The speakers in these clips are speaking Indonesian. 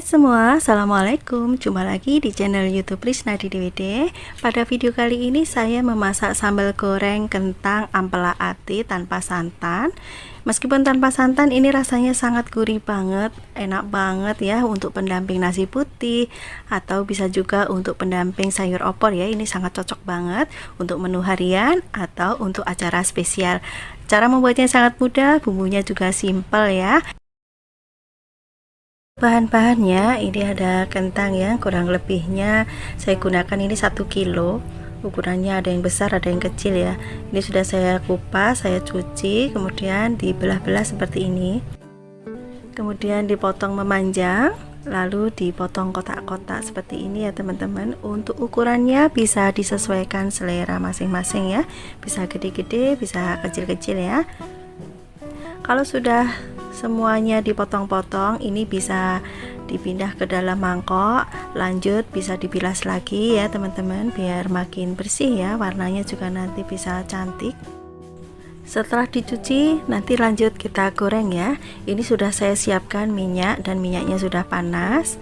Semua, Assalamualaikum. Jumpa lagi di channel YouTube Risna DWD. Pada video kali ini saya memasak sambal goreng kentang ampela ati tanpa santan. Meskipun tanpa santan, ini rasanya sangat gurih banget, enak banget ya untuk pendamping nasi putih atau bisa juga untuk pendamping sayur opor ya. Ini sangat cocok banget untuk menu harian atau untuk acara spesial. Cara membuatnya sangat mudah, bumbunya juga simple ya. Bahan-bahannya ini ada kentang ya, kurang lebihnya saya gunakan ini 1 kilo. Ukurannya ada yang besar ada yang kecil ya. Ini sudah saya kupas, saya cuci, kemudian dibelah-belah seperti ini, kemudian dipotong memanjang, lalu dipotong kotak-kotak seperti ini ya teman-teman. Untuk ukurannya bisa disesuaikan selera masing-masing ya, bisa gede-gede bisa kecil-kecil ya. Kalau sudah semuanya dipotong-potong, ini bisa dipindah ke dalam mangkok, lanjut bisa dibilas lagi ya teman-teman, biar makin bersih ya, warnanya juga nanti bisa cantik. Setelah dicuci, nanti lanjut kita goreng ya. Ini sudah saya siapkan minyak dan minyaknya sudah panas.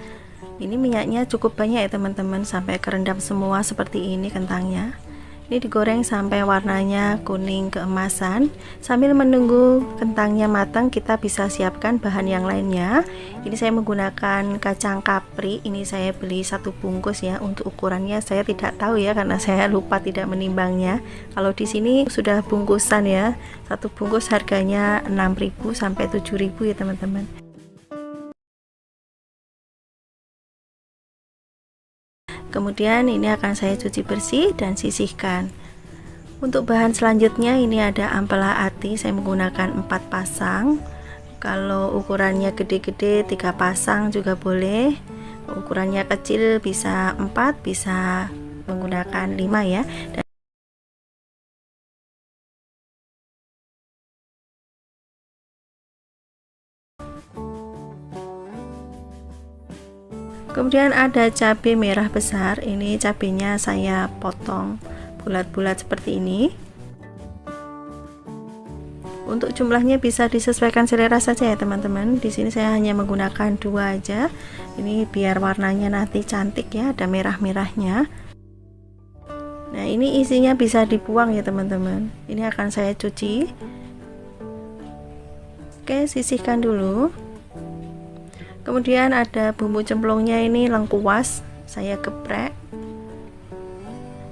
Ini minyaknya cukup banyak ya teman-teman, sampai kerendam semua seperti ini kentangnya. Ini digoreng sampai warnanya kuning keemasan. Sambil menunggu kentangnya matang, kita bisa siapkan bahan yang lainnya. Ini saya menggunakan kacang kapri. Ini saya beli 1 bungkus ya. Untuk ukurannya saya tidak tahu ya, karena saya lupa tidak menimbangnya. Kalau di sini sudah bungkusan ya. 1 bungkus harganya 6.000 sampai 7.000 ya teman-teman. Kemudian ini akan saya cuci bersih dan sisihkan. Untuk bahan selanjutnya ini ada ampela ati, saya menggunakan 4 pasang. Kalau ukurannya gede-gede 3 pasang juga boleh. Ukurannya kecil bisa 4, bisa menggunakan 5 ya. Kemudian ada cabai merah besar, ini cabenya saya potong bulat-bulat seperti ini. Untuk jumlahnya bisa disesuaikan selera saja ya teman-teman. Di sini saya hanya menggunakan 2 aja. Ini biar warnanya nanti cantik ya, ada merah-merahnya. Nah, ini isinya bisa dibuang ya teman-teman. Ini akan saya cuci. Oke, sisihkan dulu. Kemudian ada bumbu cemplungnya, ini lengkuas, saya geprek.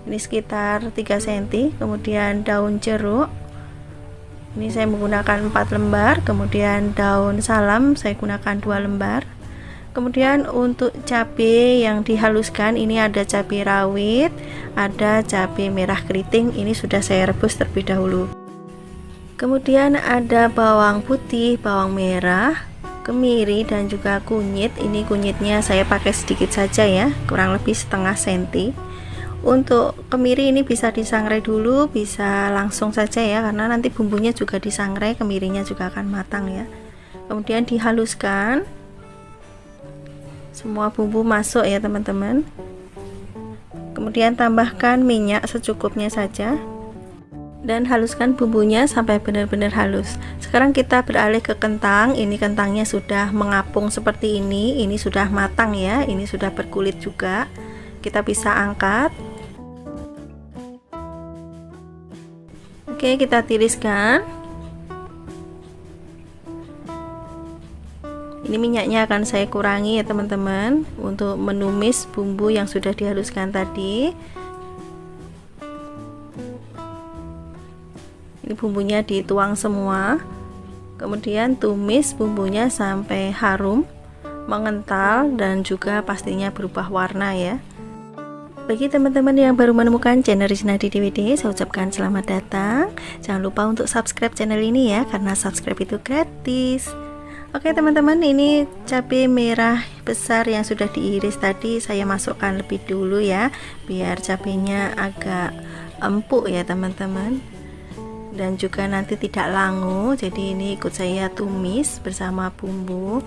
Ini sekitar 3 cm. Kemudian daun jeruk. Ini saya menggunakan 4 lembar. Kemudian daun salam saya gunakan 2 lembar. Kemudian untuk cabai yang dihaluskan, ini ada cabai rawit, ada cabai merah keriting. Ini sudah saya rebus terlebih dahulu. Kemudian ada bawang putih, bawang merah, kemiri dan juga kunyit. Ini kunyitnya saya pakai sedikit saja ya, kurang lebih setengah senti. Untuk kemiri ini bisa disangrai dulu, bisa langsung saja ya, karena nanti bumbunya juga disangrai, kemirinya juga akan matang ya. Kemudian dihaluskan, semua bumbu masuk ya teman-teman. Kemudian tambahkan minyak secukupnya saja dan haluskan bumbunya sampai benar-benar halus. Sekarang kita beralih ke kentang. Ini kentangnya sudah mengapung seperti ini sudah matang ya, ini sudah berkulit juga. Kita bisa angkat. Oke, kita tiriskan. Ini minyaknya akan saya kurangi ya teman-teman, untuk menumis bumbu yang sudah dihaluskan tadi. Ini bumbunya dituang semua, kemudian tumis bumbunya sampai harum, mengental, dan juga pastinya berubah warna ya. Bagi teman-teman yang baru menemukan channel Risna DWD, saya ucapkan selamat datang. Jangan lupa untuk subscribe channel ini ya, karena subscribe itu gratis. Oke teman-teman, ini cabai merah besar yang sudah diiris tadi saya masukkan lebih dulu ya, biar cabainya agak empuk ya teman-teman, dan juga nanti tidak langu. Jadi ini ikut saya tumis bersama bumbu.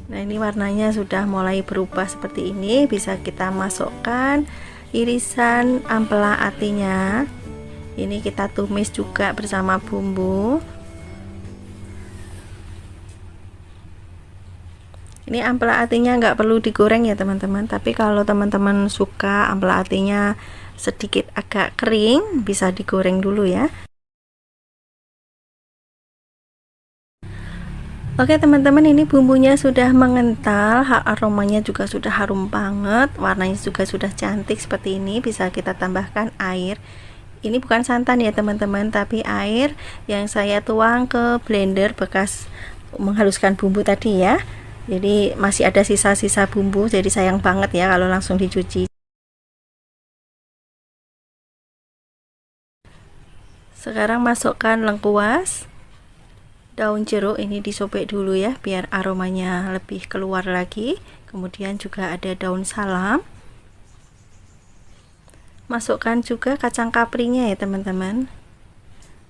Nah, ini warnanya sudah mulai berubah seperti ini. Bisa kita masukkan irisan ampela atinya. Ini kita tumis juga bersama bumbu. Ini ampela atinya nggak perlu digoreng ya teman-teman, tapi kalau teman-teman suka ampela atinya sedikit agak kering, bisa digoreng dulu ya. Oke teman-teman, ini bumbunya sudah mengental, aromanya juga sudah harum banget, warnanya juga sudah cantik seperti ini. Bisa kita tambahkan air. Ini bukan santan ya teman-teman, tapi air yang saya tuang ke blender bekas menghaluskan bumbu tadi ya. Jadi masih ada sisa-sisa bumbu, jadi sayang banget ya kalau langsung dicuci. Sekarang masukkan lengkuas, daun jeruk, ini disobek dulu ya biar aromanya lebih keluar lagi. Kemudian juga ada daun salam. Masukkan juga kacang kaprinya ya teman-teman.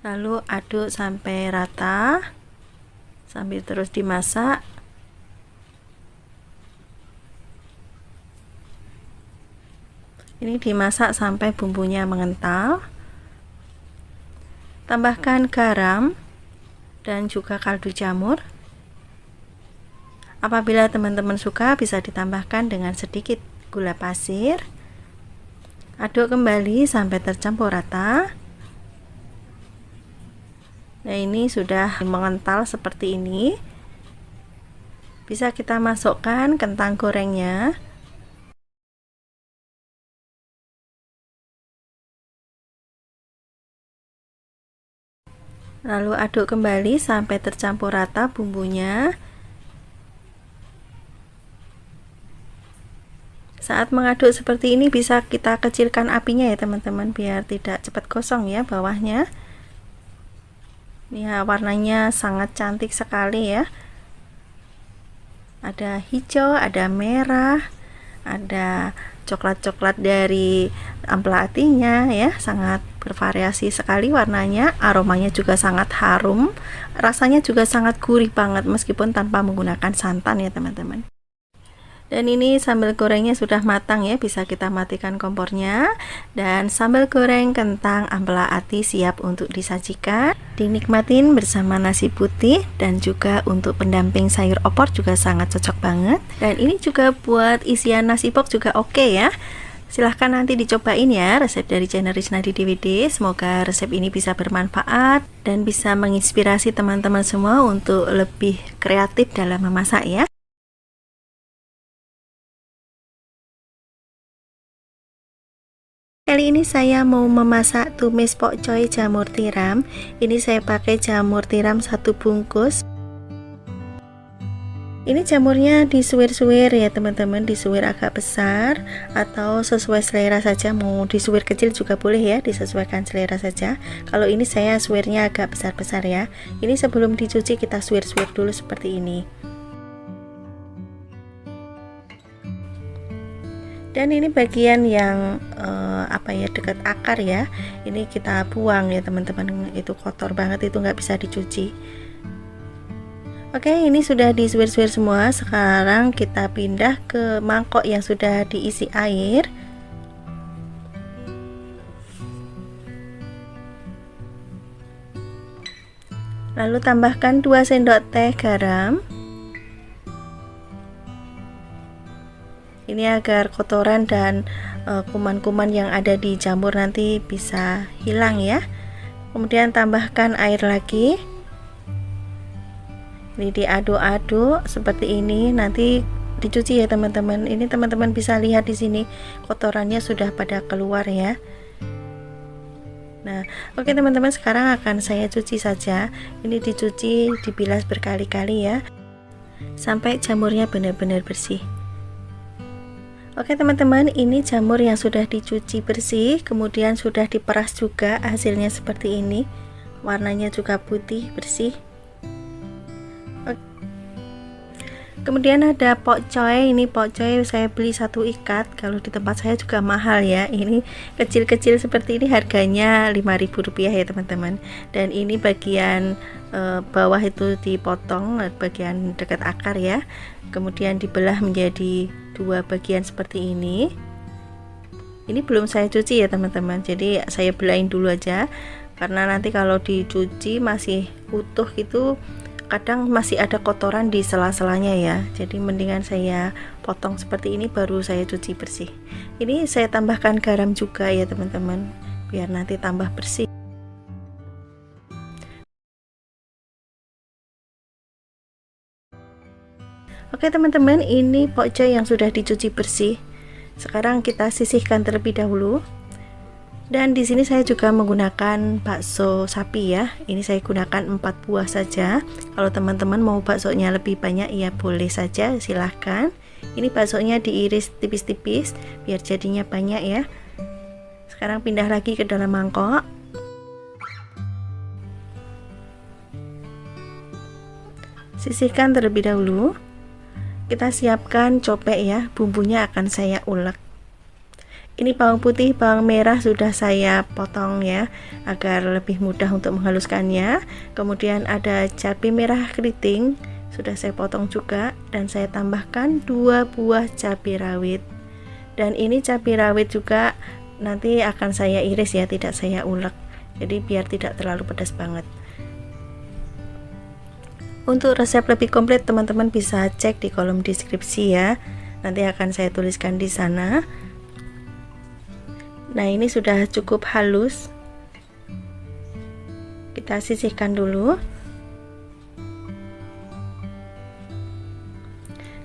Lalu aduk sampai rata sambil terus dimasak. Ini dimasak sampai bumbunya mengental. Tambahkan garam dan juga kaldu jamur. Apabila teman-teman suka, bisa ditambahkan dengan sedikit gula pasir. Aduk kembali sampai tercampur rata. Nah, ini sudah mengental seperti ini. Bisa kita masukkan kentang gorengnya. Lalu aduk kembali sampai tercampur rata bumbunya. Saat mengaduk seperti ini bisa kita kecilkan apinya ya teman-teman, biar tidak cepat gosong ya bawahnya. Ini warnanya sangat cantik sekali ya. Ada hijau, ada merah, ada coklat-coklat dari ampela atinya ya, sangat bervariasi sekali warnanya. Aromanya juga sangat harum, rasanya juga sangat gurih banget meskipun tanpa menggunakan santan ya teman-teman. Dan ini sambal gorengnya sudah matang ya, bisa kita matikan kompornya. Dan sambal goreng kentang ampela ati siap untuk disajikan, dinikmatin bersama nasi putih, dan juga untuk pendamping sayur opor juga sangat cocok banget. Dan ini juga buat isian nasi box juga oke ya. Silahkan nanti dicobain ya resep dari channel Risnadi DVD. Semoga resep ini bisa bermanfaat dan bisa menginspirasi teman-teman semua untuk lebih kreatif dalam memasak ya. Kali ini saya mau memasak tumis pokcoy jamur tiram. Ini saya pakai jamur tiram 1 bungkus. Ini jamurnya disuir-suir ya teman-teman, disuir agak besar atau sesuai selera saja. Mau disuir kecil juga boleh ya, disesuaikan selera saja. Kalau ini saya suirnya agak besar-besar ya. Ini sebelum dicuci kita suir-suir dulu seperti ini. Dan ini bagian yang dekat akar ya, ini kita buang ya teman-teman, itu kotor banget, itu nggak bisa dicuci. Oke, ini sudah disuir-suir semua. Sekarang kita pindah ke mangkok yang sudah diisi air. Lalu tambahkan 2 sendok teh garam. Ini agar kotoran dan kuman-kuman yang ada di jamur nanti bisa hilang ya. Kemudian tambahkan air lagi. Ini diaduk-aduk seperti ini, nanti dicuci ya teman-teman. Ini teman-teman bisa lihat di sini kotorannya sudah pada keluar ya. Nah, oke teman-teman, sekarang akan saya cuci saja. Ini dicuci, dibilas berkali-kali ya, sampai jamurnya benar-benar bersih. Oke teman-teman, ini jamur yang sudah dicuci bersih, kemudian sudah diperas juga, hasilnya seperti ini. Warnanya juga putih, bersih. Kemudian ada pokcoy. Ini pokcoy saya beli 1 ikat, kalau di tempat saya juga mahal ya. Ini kecil-kecil seperti ini harganya Rp5.000 ya teman-teman. Dan ini bagian bawah itu dipotong, bagian dekat akar ya. Kemudian dibelah menjadi 2 bagian seperti ini. Ini belum saya cuci ya teman-teman, jadi saya belain dulu aja, karena nanti kalau dicuci masih utuh gitu kadang masih ada kotoran di sela-selanya ya, jadi mendingan saya potong seperti ini baru saya cuci bersih. Ini saya tambahkan garam juga ya teman-teman, biar nanti tambah bersih. Oke teman-teman, ini pokcoy yang sudah dicuci bersih. Sekarang kita sisihkan terlebih dahulu. Dan di sini saya juga menggunakan bakso sapi ya. Ini saya gunakan 4 buah saja. Kalau teman-teman mau baksonya lebih banyak ya boleh saja, silahkan. Ini baksonya diiris tipis-tipis biar jadinya banyak ya. Sekarang pindah lagi ke dalam mangkok. Sisihkan terlebih dahulu. Kita siapkan cobek ya, bumbunya akan saya ulek. Ini bawang putih, bawang merah sudah saya potong ya, agar lebih mudah untuk menghaluskannya. Kemudian ada cabai merah keriting, sudah saya potong juga, dan saya tambahkan 2 buah cabai rawit. Dan ini cabai rawit juga nanti akan saya iris ya, tidak saya ulek. Jadi biar tidak terlalu pedas banget. Untuk resep lebih komplit teman-teman bisa cek di kolom deskripsi ya. Nanti akan saya tuliskan di sana. Nah, ini sudah cukup halus. Kita sisihkan dulu.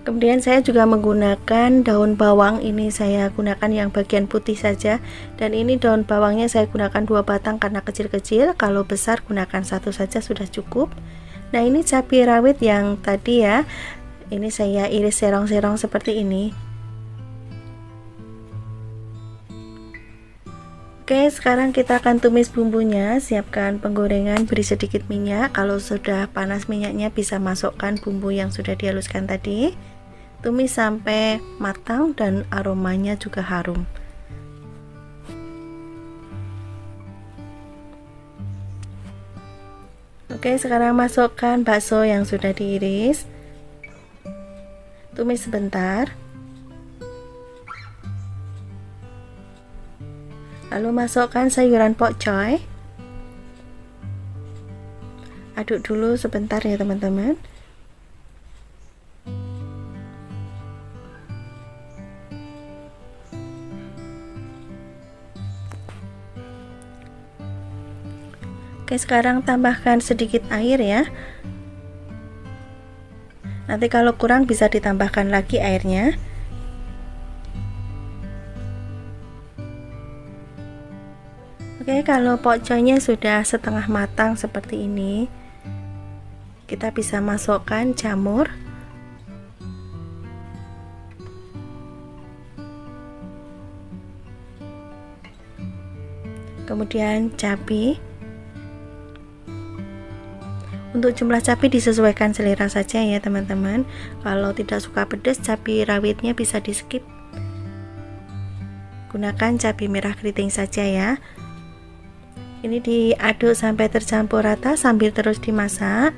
Kemudian saya juga menggunakan daun bawang, ini saya gunakan yang bagian putih saja, dan ini daun bawangnya saya gunakan 2 batang karena kecil-kecil, kalau besar gunakan 1 saja sudah cukup. Nah, ini cabai rawit yang tadi ya, ini saya iris serong-serong seperti ini. Oke, sekarang kita akan tumis bumbunya. Siapkan penggorengan, beri sedikit minyak. Kalau sudah panas minyaknya bisa masukkan bumbu yang sudah dihaluskan tadi. Tumis sampai matang dan aromanya juga harum. Oke, sekarang masukkan bakso yang sudah diiris. Tumis sebentar. Lalu masukkan sayuran pokcoy. Aduk dulu sebentar ya teman-teman. Oke, sekarang tambahkan sedikit air ya. Nanti kalau kurang bisa ditambahkan lagi airnya. Oke, kalau pokcoynya sudah setengah matang seperti ini, kita bisa masukkan jamur. Kemudian cabai. Untuk jumlah cabai disesuaikan selera saja ya teman-teman. Kalau tidak suka pedas, cabai rawitnya bisa di skip. Gunakan cabai merah keriting saja ya. Ini diaduk sampai tercampur rata sambil terus dimasak.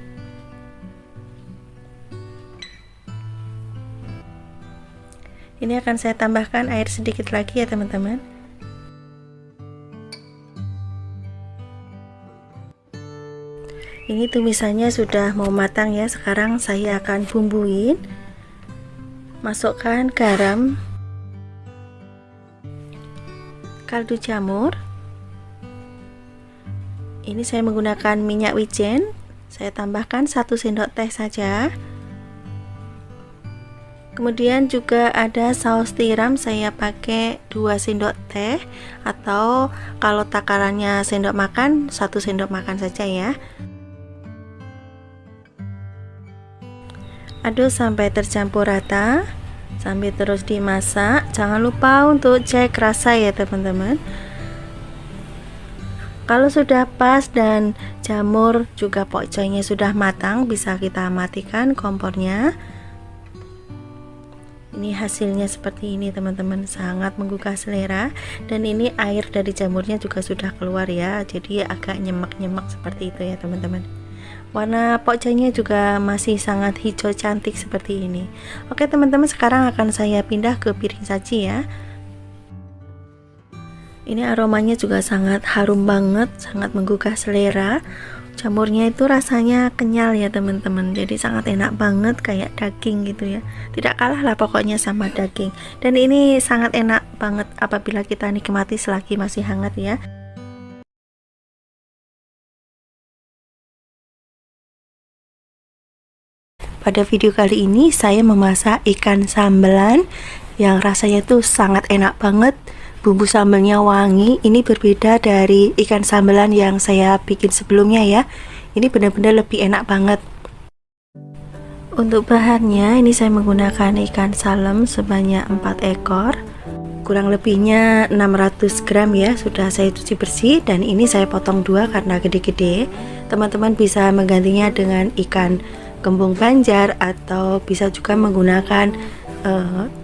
Ini akan saya tambahkan air sedikit lagi ya teman-teman. Ini tumisannya sudah mau matang ya. Sekarang saya akan bumbuin. Masukkan garam, kaldu jamur. Ini saya menggunakan minyak wijen. Saya tambahkan 1 sendok teh saja. Kemudian juga ada saus tiram, saya pakai 2 sendok teh, atau kalau takarannya sendok makan 1 sendok makan saja ya. Aduk sampai tercampur rata, sambil terus dimasak. Jangan lupa untuk cek rasa ya teman-teman. Kalau sudah pas dan jamur juga pokcoynya sudah matang, bisa kita matikan kompornya. Ini hasilnya seperti ini teman-teman, sangat menggugah selera. Dan ini air dari jamurnya juga sudah keluar ya, jadi agak nyemek-nyemek seperti itu ya teman-teman. Warna pokcoynya juga masih sangat hijau cantik seperti ini. Oke teman-teman, sekarang akan saya pindah ke piring saji ya. Ini aromanya juga sangat harum banget, sangat menggugah selera. Jamurnya itu rasanya kenyal ya teman-teman, jadi sangat enak banget, kayak daging gitu ya, tidak kalah lah pokoknya sama daging. Dan ini sangat enak banget apabila kita nikmati selagi masih hangat ya. Pada video kali ini saya memasak ikan sambelan yang rasanya tuh sangat enak banget. Bumbu sambelnya wangi, ini berbeda dari ikan sambelan yang saya bikin sebelumnya ya. Ini benar-benar lebih enak banget. Untuk bahannya, ini saya menggunakan ikan salem sebanyak 4 ekor. Kurang lebihnya 600 gram ya, sudah saya cuci bersih, dan ini saya potong dua karena gede-gede. Teman-teman bisa menggantinya dengan ikan kembung Banjar atau bisa juga menggunakan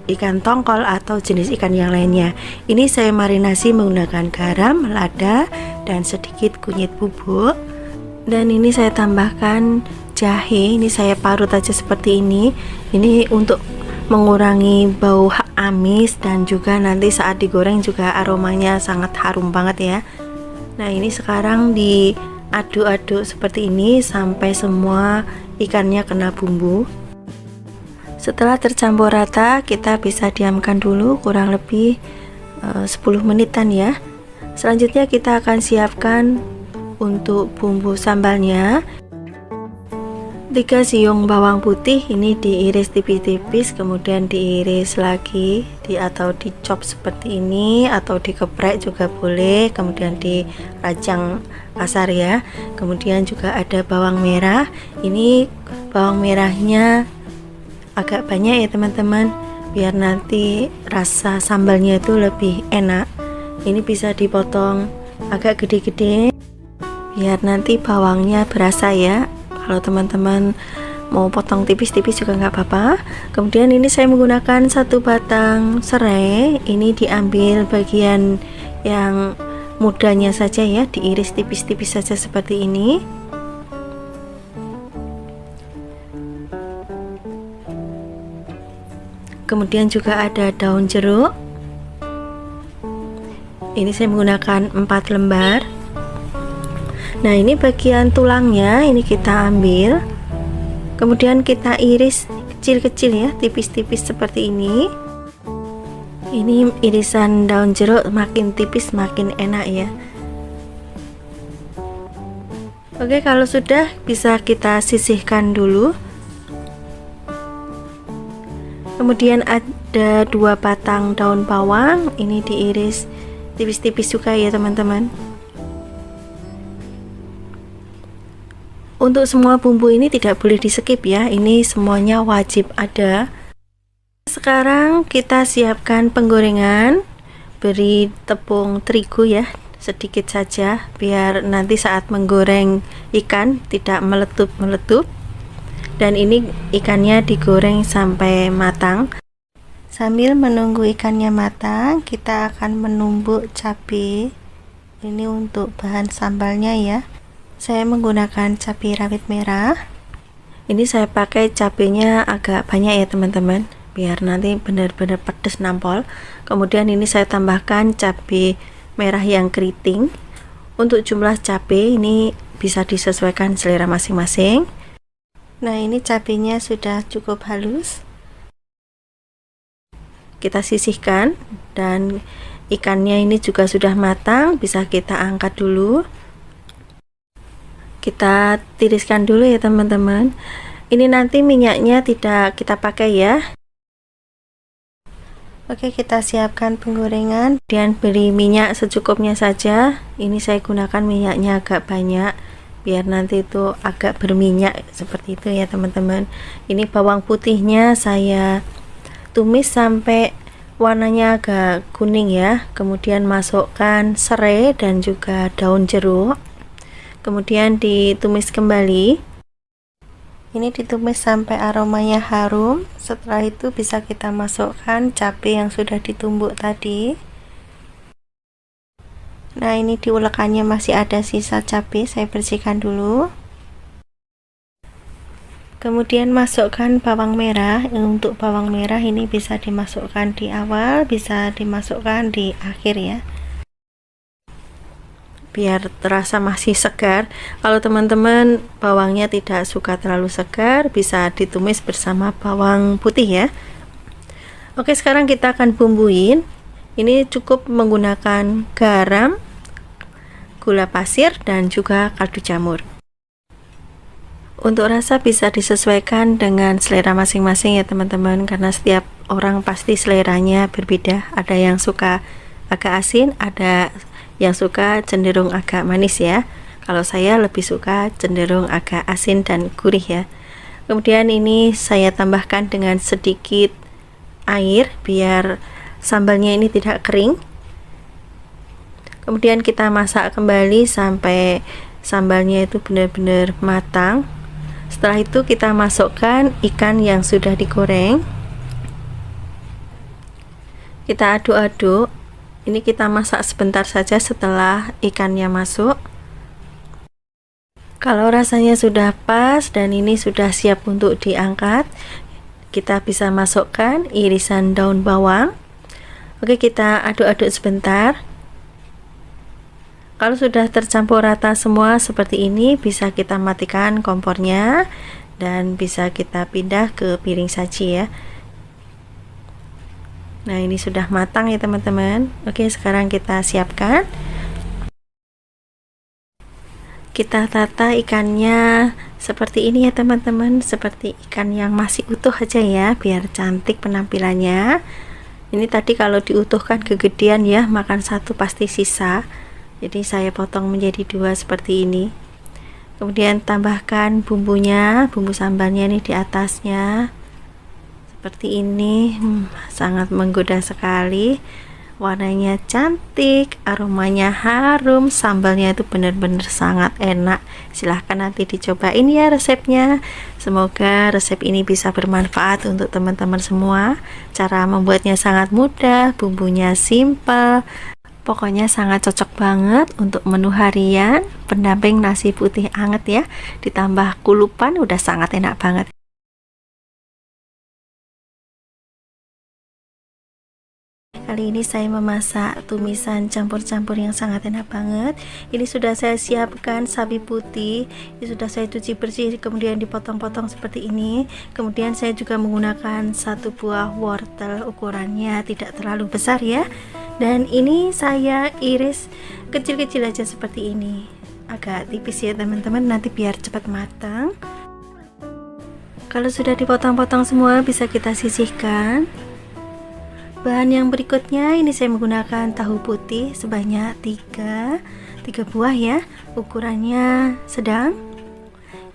ikan tongkol atau jenis ikan yang lainnya. Ini saya marinasi menggunakan garam, lada, dan sedikit kunyit bubuk. Dan ini saya tambahkan jahe, ini saya parut aja seperti ini. Ini untuk mengurangi bau amis, dan juga nanti saat digoreng juga aromanya sangat harum banget ya. Nah, ini sekarang diaduk-aduk seperti ini sampai semua ikannya kena bumbu. Setelah tercampur rata, kita bisa diamkan dulu kurang lebih 10 menitan ya. Selanjutnya kita akan siapkan untuk bumbu sambalnya. 3 siung bawang putih, ini diiris tipis-tipis, kemudian diiris lagi atau dicop seperti ini, atau dikeprek juga boleh, kemudian dirajang kasar ya. Kemudian juga ada bawang merah, ini bawang merahnya agak banyak ya teman-teman, biar nanti rasa sambalnya itu lebih enak. Ini bisa dipotong agak gede-gede biar nanti bawangnya berasa ya. Kalau teman-teman mau potong tipis-tipis juga nggak apa-apa. Kemudian ini saya menggunakan 1 batang serai, ini diambil bagian yang mudanya saja ya, diiris tipis-tipis saja seperti ini. Kemudian juga ada daun jeruk, ini saya menggunakan 4 lembar. Nah, ini bagian tulangnya, ini kita ambil, kemudian kita iris kecil-kecil ya, tipis-tipis seperti ini. Ini irisan daun jeruk makin tipis makin enak ya. Oke, kalau sudah bisa kita sisihkan dulu. Kemudian ada 2 batang daun bawang, ini diiris tipis-tipis juga ya teman-teman. Untuk semua bumbu ini tidak boleh di skip ya, ini semuanya wajib ada. Sekarang kita siapkan penggorengan. Beri tepung terigu ya, sedikit saja biar nanti saat menggoreng ikan tidak meletup-meletup. Dan ini ikannya digoreng sampai matang. Sambil menunggu ikannya matang, kita akan menumbuk cabai. Ini untuk bahan sambalnya ya. Saya menggunakan cabai rawit merah. Ini saya pakai cabenya agak banyak ya teman-teman, biar nanti benar-benar pedas nampol. Kemudian ini saya tambahkan cabai merah yang keriting. Untuk jumlah cabai ini bisa disesuaikan selera masing-masing. Nah, ini cabenya sudah cukup halus. Kita sisihkan, dan ikannya ini juga sudah matang, bisa kita angkat dulu. Kita tiriskan dulu ya teman-teman. Ini nanti minyaknya tidak kita pakai ya. Oke, kita siapkan penggorengan dan beri minyak secukupnya saja. Ini saya gunakan minyaknya agak banyak biar nanti itu agak berminyak seperti itu ya teman-teman. Ini bawang putihnya saya tumis sampai warnanya agak kuning ya. Kemudian masukkan serai dan juga daun jeruk. Kemudian ditumis kembali. Ini ditumis sampai aromanya harum. Setelah itu bisa kita masukkan cabai yang sudah ditumbuk tadi. Nah, ini di ulekannya masih ada sisa cabai, saya bersihkan dulu. Kemudian masukkan bawang merah. Untuk bawang merah ini bisa dimasukkan di awal, bisa dimasukkan di akhir ya. biar terasa masih segar. Kalau teman-teman bawangnya tidak suka terlalu segar, bisa ditumis bersama bawang putih ya. Oke, sekarang kita akan bumbuin. Ini cukup menggunakan garam, gula pasir, dan juga kaldu jamur. Untuk rasa bisa disesuaikan dengan selera masing-masing ya teman-teman, karena setiap orang pasti seleranya berbeda. Ada yang suka agak asin, ada yang suka cenderung agak manis ya. Kalau saya lebih suka cenderung agak asin dan gurih ya. Kemudian ini saya tambahkan dengan sedikit air biar sambalnya ini tidak kering. Kemudian kita masak kembali sampai sambalnya itu benar-benar matang. Setelah itu kita masukkan ikan yang sudah digoreng. Kita aduk-aduk. Ini kita masak sebentar saja setelah ikannya masuk. Kalau rasanya sudah pas dan ini sudah siap untuk diangkat, kita bisa masukkan irisan daun bawang. Oke, kita aduk-aduk sebentar. Kalau sudah tercampur rata semua seperti ini, bisa kita matikan kompornya dan bisa kita pindah ke piring saji ya. Nah, ini sudah matang ya teman-teman. Oke, sekarang kita siapkan. Kita tata ikannya seperti ini ya teman-teman, seperti ikan yang masih utuh aja ya, biar cantik penampilannya. Ini tadi kalau diutuhkan kegedean ya, makan satu pasti sisa. Jadi saya potong menjadi dua seperti ini. Kemudian tambahkan bumbunya, bumbu sambalnya ini di atasnya. Seperti ini, sangat menggoda sekali. Warnanya cantik, aromanya harum, sambalnya itu benar-benar sangat enak. Silahkan nanti dicobain ya resepnya. Semoga resep ini bisa bermanfaat untuk teman-teman semua. Cara membuatnya sangat mudah, bumbunya simple. Pokoknya sangat cocok banget untuk menu harian, pendamping nasi putih anget ya. Ditambah kulupan udah sangat enak banget. Kali ini saya memasak tumisan campur-campur yang sangat enak banget. Ini sudah saya siapkan sawi putih, ini sudah saya cuci bersih, kemudian dipotong-potong seperti ini. Kemudian saya juga menggunakan satu buah wortel, ukurannya tidak terlalu besar ya. Dan ini saya iris kecil-kecil aja seperti ini, agak tipis ya teman-teman, nanti biar cepat matang. Kalau sudah dipotong-potong semua, bisa kita sisihkan. Bahan yang berikutnya, ini saya menggunakan tahu putih sebanyak 3 buah ya, ukurannya sedang.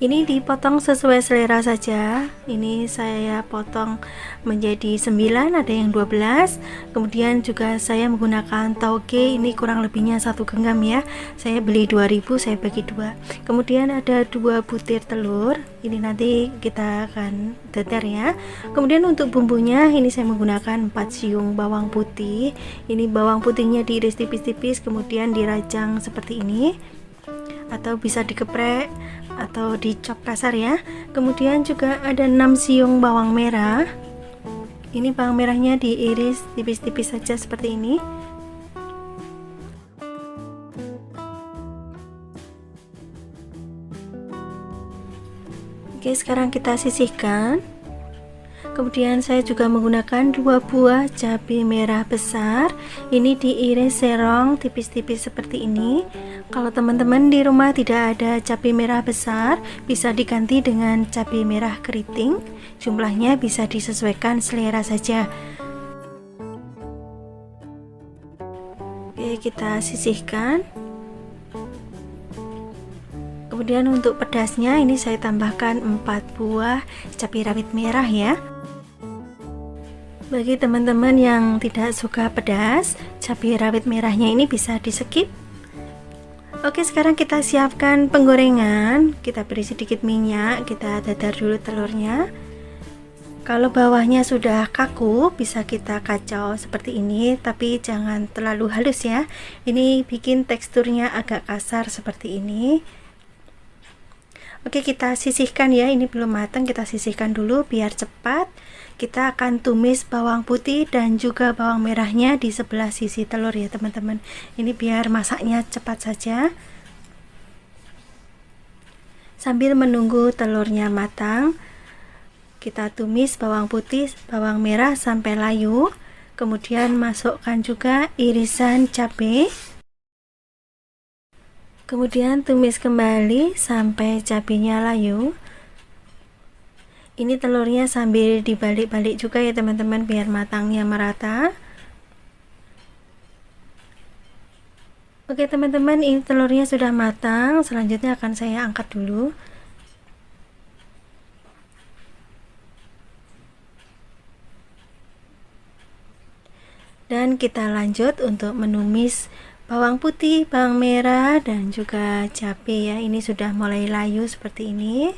Ini dipotong sesuai selera saja. Ini saya potong menjadi 9, ada yang 12. Kemudian juga saya menggunakan tauge, ini kurang lebihnya 1 genggam ya. Saya beli 2000, saya bagi 2. Kemudian ada 2 butir telur. Ini nanti kita akan teter ya. Kemudian untuk bumbunya, ini saya menggunakan 4 siung bawang putih. Ini bawang putihnya diiris tipis-tipis, kemudian dirajang seperti ini, atau bisa dikeprek atau dicop kasar ya. Kemudian juga ada 6 siung bawang merah. Ini bawang merahnya diiris tipis-tipis saja seperti ini. Oke, sekarang kita sisihkan. Kemudian saya juga menggunakan 2 buah cabai merah besar. Ini diiris serong tipis-tipis seperti ini. Kalau teman-teman di rumah tidak ada cabai merah besar, bisa diganti dengan cabai merah keriting. Jumlahnya bisa disesuaikan selera saja. Oke, kita sisihkan. Kemudian untuk pedasnya, ini saya tambahkan 4 buah cabai rawit merah ya. Bagi teman-teman yang tidak suka pedas, cabai rawit merahnya ini bisa di skip. Oke, sekarang kita siapkan penggorengan. Kita beri sedikit minyak, kita dadar dulu telurnya. Kalau bawahnya sudah kaku, bisa kita kacau seperti ini, tapi jangan terlalu halus ya. Ini bikin teksturnya agak kasar seperti ini. Oke, kita sisihkan ya, ini belum matang, kita sisihkan dulu biar cepat. Kita akan tumis bawang putih dan juga bawang merahnya di sebelah sisi telur ya teman-teman. Ini biar masaknya cepat saja. Sambil menunggu telurnya matang, kita tumis bawang putih, bawang merah sampai layu. Kemudian masukkan juga irisan cabai. Kemudian tumis kembali sampai cabenya layu. Ini telurnya sambil dibalik-balik juga ya teman-teman biar matangnya merata. Oke teman-teman, ini telurnya sudah matang. Selanjutnya akan saya angkat dulu. Dan kita lanjut untuk menumis bawang putih, bawang merah, dan juga cabai ya. Ini sudah mulai layu seperti ini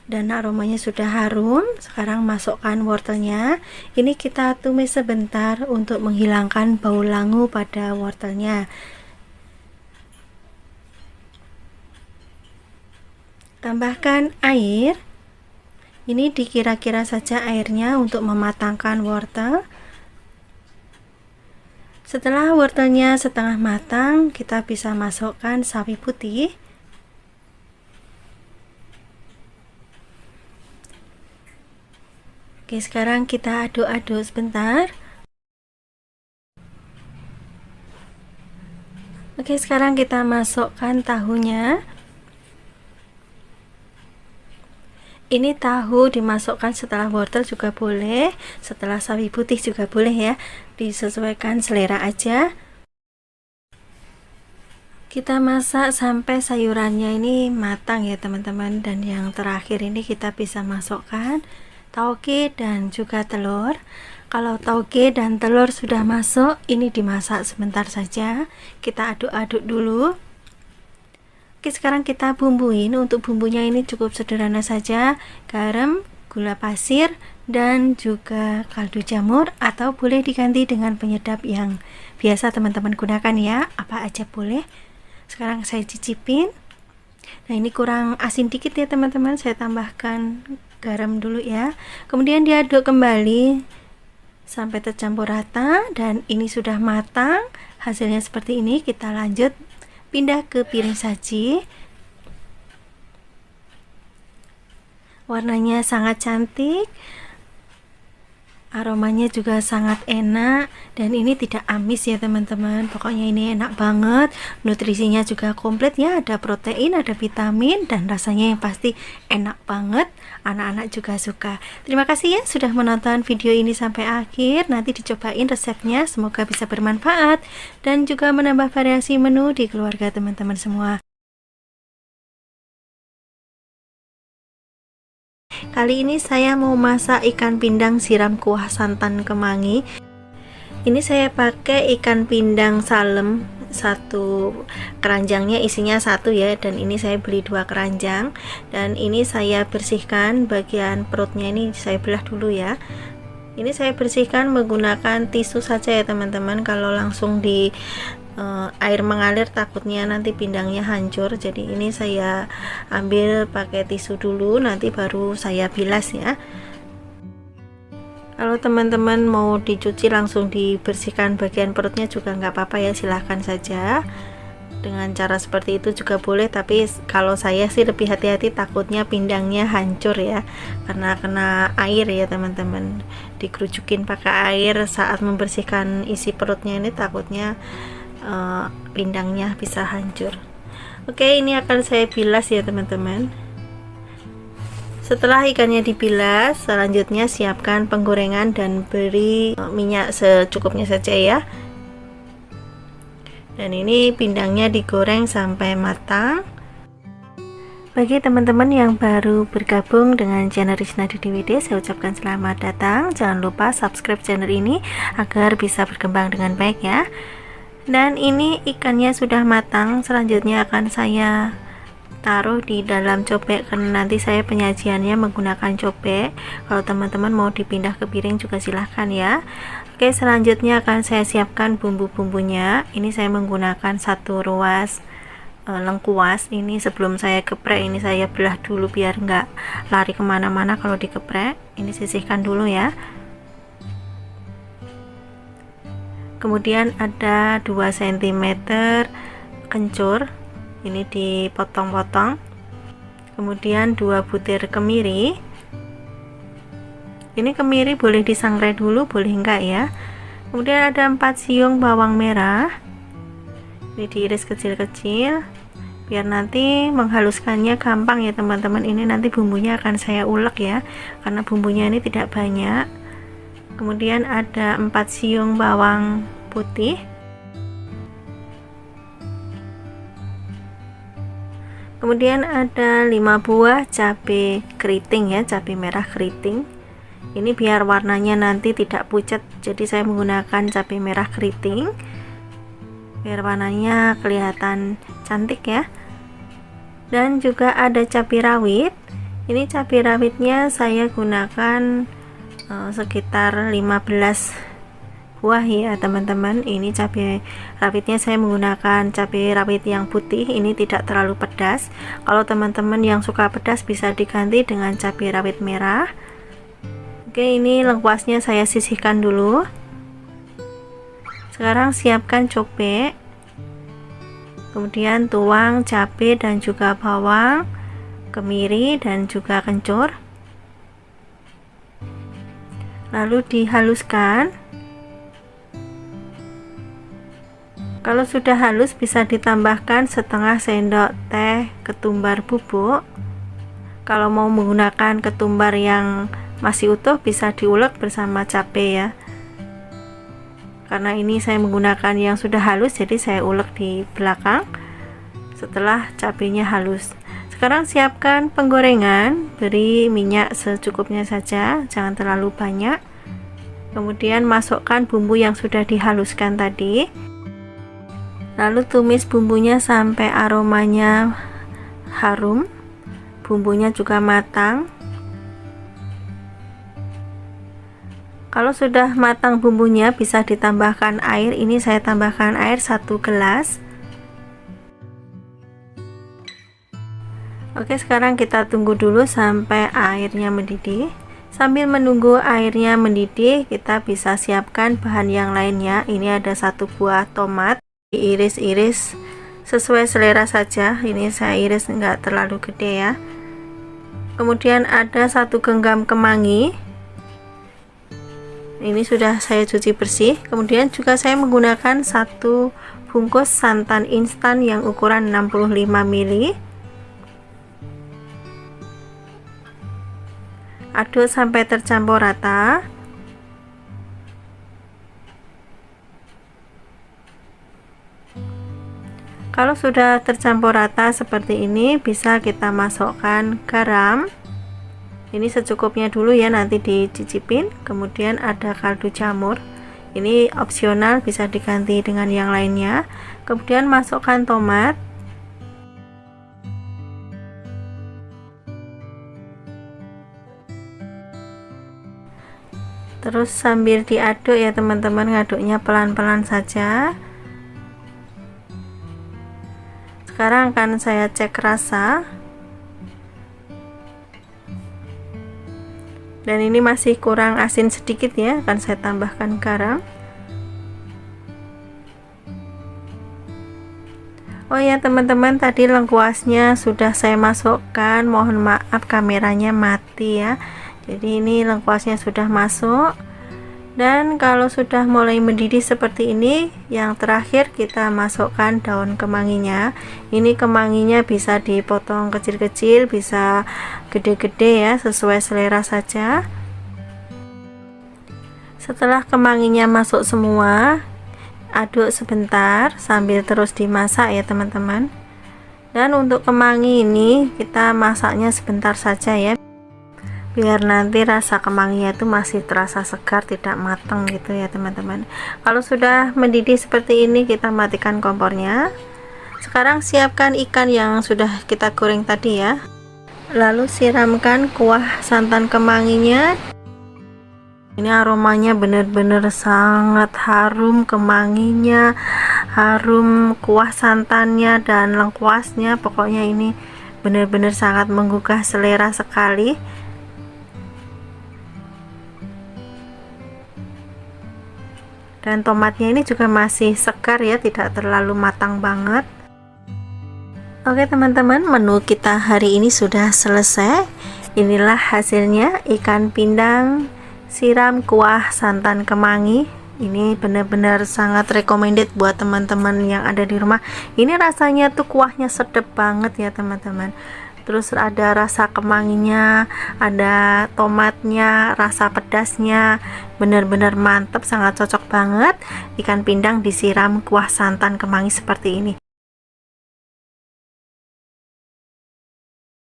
dan aromanya sudah harum. Sekarang masukkan wortelnya. Ini kita tumis sebentar untuk menghilangkan bau langu pada wortelnya. Tambahkan air. Ini dikira-kira saja airnya untuk mematangkan wortel. Setelah wortelnya setengah matang, kita bisa masukkan sawi putih. Oke, sekarang kita aduk-aduk sebentar. Oke, sekarang kita masukkan tahunya. Ini tahu dimasukkan setelah wortel juga boleh, setelah sawi putih juga boleh ya, disesuaikan selera aja. Kita masak sampai sayurannya ini matang ya teman-teman. Dan yang terakhir ini kita bisa masukkan tauge dan juga telur. Kalau tauge dan telur sudah masuk, ini dimasak sebentar saja, kita aduk-aduk dulu. Oke, sekarang kita bumbuin. Untuk bumbunya ini cukup sederhana saja, garam, gula pasir, dan juga kaldu jamur, atau boleh diganti dengan penyedap yang biasa teman-teman gunakan ya, apa aja boleh. Sekarang saya cicipin. Nah, ini kurang asin dikit ya teman-teman, saya tambahkan garam dulu ya. Kemudian diaduk kembali sampai tercampur rata, dan ini sudah matang. Hasilnya seperti ini. Kita lanjut pindah ke piring saji. Warnanya sangat cantik, aromanya juga sangat enak, dan ini tidak amis ya teman-teman. Pokoknya ini enak banget, nutrisinya juga komplit ya, ada protein, ada vitamin, dan rasanya yang pasti enak banget. Anak-anak juga suka. Terima kasih ya sudah menonton video ini sampai akhir. Nanti dicobain resepnya, semoga bisa bermanfaat dan juga menambah variasi menu di keluarga teman-teman semua. Kali ini saya mau masak ikan pindang siram kuah santan kemangi. Ini saya pakai ikan pindang salem, satu keranjangnya isinya satu ya, dan ini saya beli 2 keranjang. Dan ini saya bersihkan bagian perutnya, ini saya belah dulu ya. Ini saya bersihkan menggunakan tisu saja ya teman-teman. Kalau langsung di air mengalir takutnya nanti pindangnya hancur, jadi ini saya ambil pakai tisu dulu, nanti baru saya bilas ya. Kalau teman-teman mau dicuci langsung dibersihkan bagian perutnya juga nggak apa-apa ya, silahkan saja. Dengan cara seperti itu juga boleh, tapi kalau saya sih lebih hati-hati, takutnya pindangnya hancur ya, karena kena air ya teman-teman. Dikerucukin pakai air saat membersihkan isi perutnya ini, takutnya pindangnya bisa hancur. Oke, ini akan saya bilas ya teman-teman. Setelah ikannya dibilas, selanjutnya siapkan penggorengan dan beri minyak secukupnya saja ya. Dan ini pindangnya digoreng sampai matang. Bagi teman-teman yang baru bergabung dengan channel Rizna DWD, saya ucapkan selamat datang. Jangan lupa subscribe channel ini agar bisa berkembang dengan baik ya. Dan ini ikannya sudah matang, selanjutnya akan saya taruh di dalam cobek, karena nanti saya penyajiannya menggunakan cobek. Kalau teman-teman mau dipindah ke piring juga silahkan ya. Oke, selanjutnya akan saya siapkan bumbu-bumbunya. Ini saya menggunakan 1 ruas lengkuas. Ini sebelum saya geprek, ini saya belah dulu biar nggak lari kemana-mana kalau digeprek. Ini sisihkan dulu ya. Kemudian ada 2 cm kencur, ini dipotong-potong. Kemudian 2 butir kemiri. Ini kemiri boleh disangrai dulu, boleh enggak ya. Kemudian ada 4 siung bawang merah, ini diiris kecil-kecil biar nanti menghaluskannya gampang ya teman-teman. Ini nanti bumbunya akan saya ulek ya, karena bumbunya ini tidak banyak. Kemudian ada 4 siung bawang putih. Kemudian ada 5 buah cabai keriting ya, cabai merah keriting. Ini biar warnanya nanti tidak pucat, jadi saya menggunakan cabai merah keriting biar warnanya kelihatan cantik ya. Dan juga ada cabai rawit. Ini cabai rawitnya saya gunakan sekitar 15 buah ya teman-teman. Ini cabai rawitnya saya menggunakan cabai rawit yang putih, ini tidak terlalu pedas. Kalau teman-teman yang suka pedas bisa diganti dengan cabai rawit merah. Oke, ini lengkuasnya saya sisihkan dulu. Sekarang siapkan cobek, kemudian tuang cabai dan juga bawang, kemiri dan juga kencur, lalu dihaluskan. Kalau sudah halus bisa ditambahkan setengah sendok teh ketumbar bubuk. Kalau mau menggunakan ketumbar yang masih utuh bisa diulek bersama cabai ya, karena ini saya menggunakan yang sudah halus jadi saya ulek di belakang setelah cabainya halus. Sekarang siapkan penggorengan, beri minyak secukupnya saja, jangan terlalu banyak. Kemudian masukkan bumbu yang sudah dihaluskan tadi, lalu tumis bumbunya sampai aromanya harum, bumbunya juga matang. Kalau sudah matang bumbunya bisa ditambahkan air. Ini saya tambahkan air 1 gelas. Oke, sekarang kita tunggu dulu sampai airnya mendidih. Sambil menunggu airnya mendidih, kita bisa siapkan bahan yang lainnya. Ini ada 1 buah tomat, diiris-iris sesuai selera saja. Ini saya iris enggak terlalu gede ya. Kemudian ada 1 genggam kemangi, ini sudah saya cuci bersih. Kemudian juga saya menggunakan 1 bungkus santan instan yang ukuran 65 ml. Aduk sampai tercampur rata. Kalau sudah tercampur rata seperti ini, bisa kita masukkan garam. Ini secukupnya dulu ya, nanti dicicipin. Kemudian ada kaldu jamur, ini opsional, bisa diganti dengan yang lainnya. Kemudian masukkan tomat, terus sambil diaduk ya teman-teman, ngaduknya pelan-pelan saja. Sekarang akan saya cek rasa, dan ini masih kurang asin sedikit ya, akan saya tambahkan garam. Oh ya teman-teman, tadi lengkuasnya sudah saya masukkan, mohon maaf kameranya mati ya. Jadi ini lengkuasnya sudah masuk, dan kalau sudah mulai mendidih seperti ini, yang terakhir kita masukkan daun kemanginya. Ini kemanginya bisa dipotong kecil-kecil, bisa gede-gede ya, sesuai selera saja. Setelah kemanginya masuk semua, aduk sebentar sambil terus dimasak ya teman-teman. Dan untuk kemangi ini kita masaknya sebentar saja ya, biar nanti rasa kemanginya itu masih terasa segar, tidak matang gitu ya teman-teman. Kalau sudah mendidih seperti ini, kita matikan kompornya. Sekarang siapkan ikan yang sudah kita goreng tadi ya, lalu siramkan kuah santan kemanginya. Ini aromanya benar-benar sangat harum, kemanginya harum kuah santannya dan lengkuasnya, pokoknya ini benar-benar sangat menggugah selera sekali. Dan tomatnya ini juga masih segar ya, tidak terlalu matang banget. Oke teman-teman, menu kita hari ini sudah selesai. Inilah hasilnya, ikan pindang siram kuah santan kemangi. Ini benar-benar sangat recommended buat teman-teman yang ada di rumah. Ini rasanya tuh kuahnya sedap banget ya teman-teman. Terus ada rasa kemanginya, ada tomatnya, rasa pedasnya, benar-benar mantap, sangat cocok banget ikan pindang disiram kuah santan kemangi seperti ini.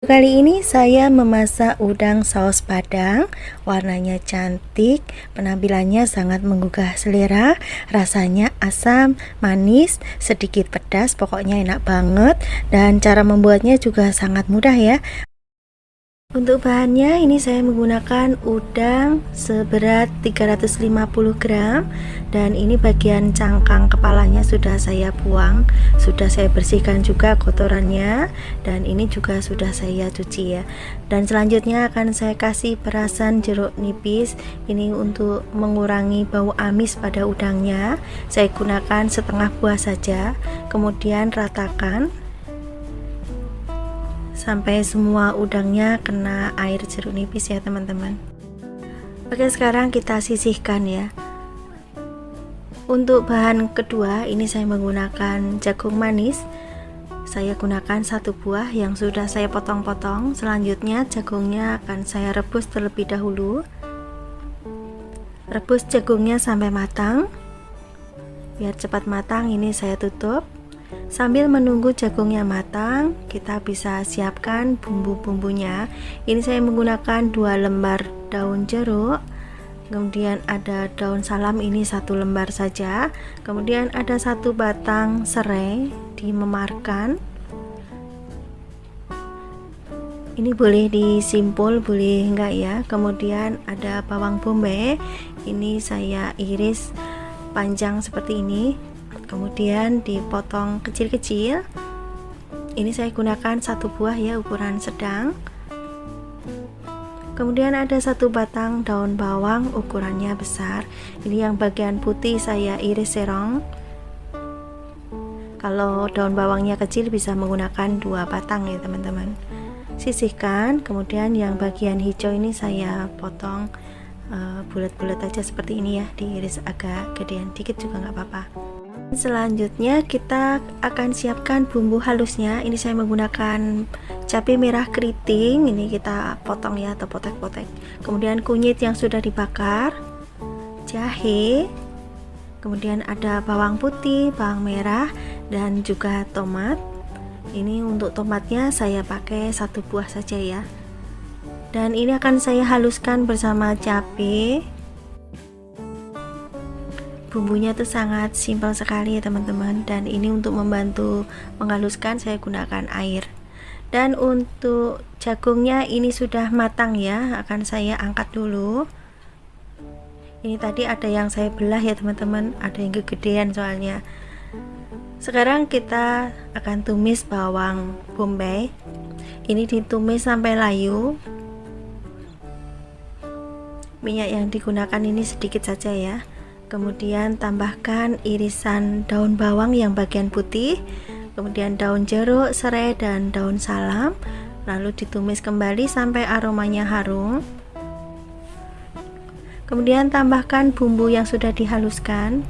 Kali ini saya memasak udang saus padang, warnanya cantik, penampilannya sangat menggugah selera, rasanya asam, manis, sedikit pedas, pokoknya enak banget, dan cara membuatnya juga sangat mudah ya. Untuk bahannya ini saya menggunakan udang seberat 350 gram, dan ini bagian cangkang kepalanya sudah saya buang, sudah saya bersihkan juga kotorannya, dan ini juga sudah saya cuci ya. Dan selanjutnya akan saya kasih perasan jeruk nipis, ini untuk mengurangi bau amis pada udangnya. Saya gunakan setengah buah saja, kemudian ratakan sampai semua udangnya kena air jeruk nipis ya teman-teman. Oke, sekarang kita sisihkan ya. Untuk bahan kedua ini saya menggunakan jagung manis. Saya gunakan satu buah yang sudah saya potong-potong. Selanjutnya jagungnya akan saya rebus terlebih dahulu. Rebus jagungnya sampai matang. Biar cepat matang, ini saya tutup. Sambil menunggu jagungnya matang, kita bisa siapkan bumbu-bumbunya. Ini saya menggunakan 2 lembar daun jeruk, kemudian ada daun salam, ini 1 lembar saja, kemudian ada 1 batang serai dimemarkan. Ini boleh disimpul, boleh enggak ya. Kemudian ada bawang bombay, ini saya iris panjang seperti ini, kemudian dipotong kecil-kecil. Ini saya gunakan 1 buah ya, ukuran sedang. Kemudian ada 1 batang daun bawang, ukurannya besar. Ini yang bagian putih saya iris serong. Kalau daun bawangnya kecil bisa menggunakan 2 batang ya teman-teman. Sisihkan, kemudian yang bagian hijau ini saya potong bulat-bulat aja seperti ini ya, diiris agak gedean dikit juga nggak apa-apa. Selanjutnya kita akan siapkan bumbu halusnya. Ini saya menggunakan cabai merah keriting, ini kita potong ya atau potek-potek. Kemudian kunyit yang sudah dibakar, jahe, kemudian ada bawang putih, bawang merah, dan juga tomat. Ini untuk tomatnya saya pakai 1 buah saja ya. Dan ini akan saya haluskan bersama cabai. Bumbunya tuh sangat simpel sekali ya teman-teman, dan ini untuk membantu menghaluskan saya gunakan air. Dan untuk jagungnya ini sudah matang ya, akan saya angkat dulu. Ini tadi ada yang saya belah ya teman-teman, ada yang kegedean soalnya. Sekarang kita akan tumis bawang bombay. Ini ditumis sampai layu. Minyak yang digunakan ini sedikit saja ya. Kemudian tambahkan irisan daun bawang yang bagian putih, kemudian daun jeruk, serai, dan daun salam. Lalu ditumis kembali sampai aromanya harum. Kemudian tambahkan bumbu yang sudah dihaluskan.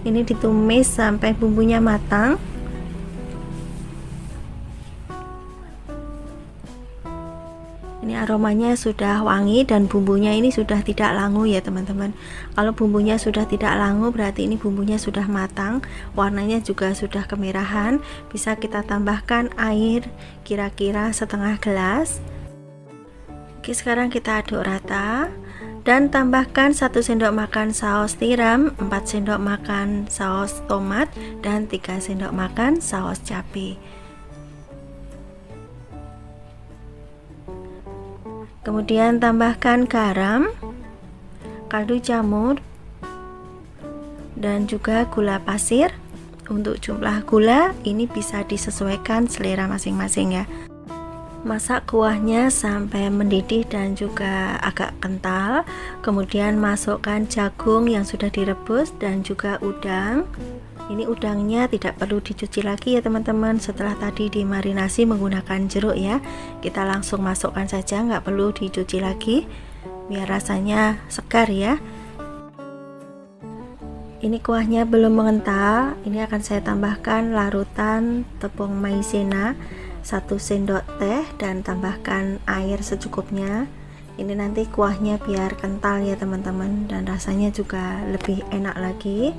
Ini ditumis sampai bumbunya matang. Ini aromanya sudah wangi dan bumbunya ini sudah tidak langu ya teman-teman. Kalau bumbunya sudah tidak langu berarti ini bumbunya sudah matang, warnanya juga sudah kemerahan. Bisa kita tambahkan air kira-kira setengah gelas. Oke, sekarang kita aduk rata dan tambahkan 1 sendok makan saus tiram, 4 sendok makan saus tomat, dan 3 sendok makan saus cabai. Kemudian tambahkan garam, kaldu jamur, dan juga gula pasir. Untuk jumlah gula ini bisa disesuaikan selera masing-masing ya. Masak kuahnya sampai mendidih dan juga agak kental. Kemudian masukkan jagung yang sudah direbus dan juga udang. Ini udangnya tidak perlu dicuci lagi ya teman-teman, setelah tadi dimarinasi menggunakan jeruk ya. Kita langsung masukkan saja, nggak perlu dicuci lagi biar rasanya segar ya. Ini kuahnya belum mengental, ini akan saya tambahkan larutan tepung maizena 1 sendok teh dan tambahkan air secukupnya. Ini nanti kuahnya biar kental ya teman-teman, dan rasanya juga lebih enak lagi.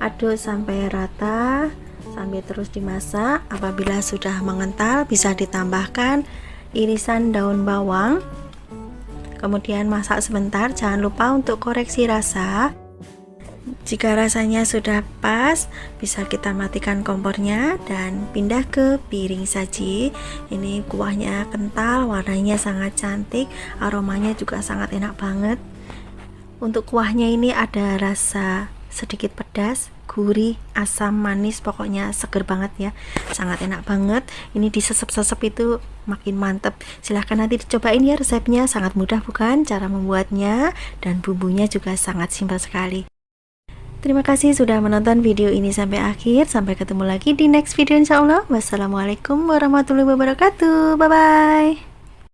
Aduk sampai rata sambil terus dimasak. Apabila sudah mengental bisa ditambahkan irisan daun bawang. Kemudian masak sebentar, jangan lupa untuk koreksi rasa. Jika rasanya sudah pas, bisa kita matikan kompornya dan pindah ke piring saji. Ini kuahnya kental, warnanya sangat cantik, aromanya juga sangat enak banget. Untuk kuahnya ini ada rasa sedikit pedas, gurih, asam, manis, pokoknya seger banget ya, sangat enak banget. Ini disesep-sesep itu makin mantep. Silahkan nanti dicobain ya resepnya, sangat mudah bukan cara membuatnya, dan bumbunya juga sangat simpel sekali. Terima kasih sudah menonton video ini sampai akhir. Sampai ketemu lagi di next video insya Allah. Wassalamualaikum warahmatullahi wabarakatuh. Bye bye.